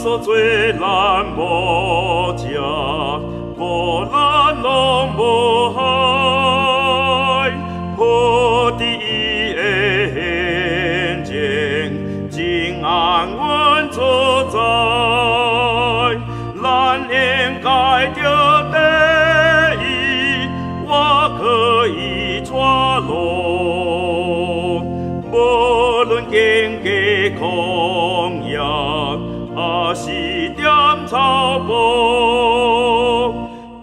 所最难无食，无咱拢无害，破敌伊的陷阱，真安稳自在。咱应该着第一，我可以带路，无论经过旷野，也是点草步。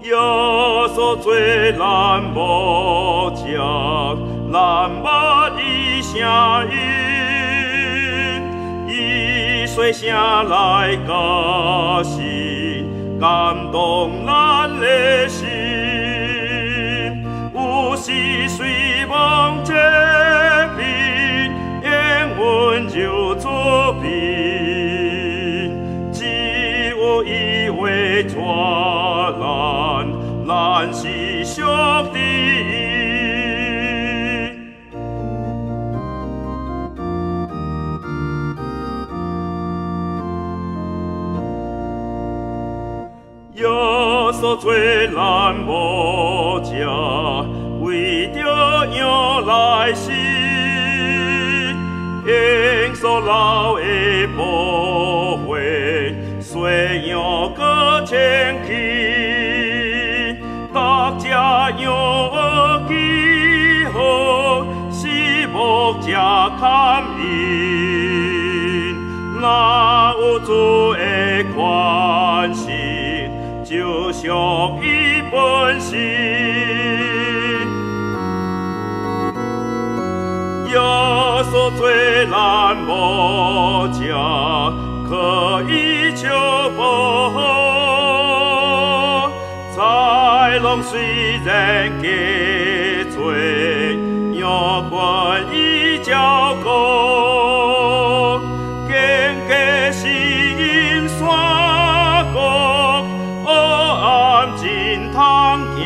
耶稣最难无食，咱捌伊声音，伊说声来加是感动咱的心。有时随梦这边，永远就作兵，只有伊会带咱是属的伊。耶稣最难无食，为着羊来死，因所流的宝血，虽羊搁前去，各只羊儿记号，是牧者看因，哪有主的款式？就属伊本身，耶稣最难无食，可以求保。豺狼虽然加罪，羊群已照顾，经过是因山谷。真通行。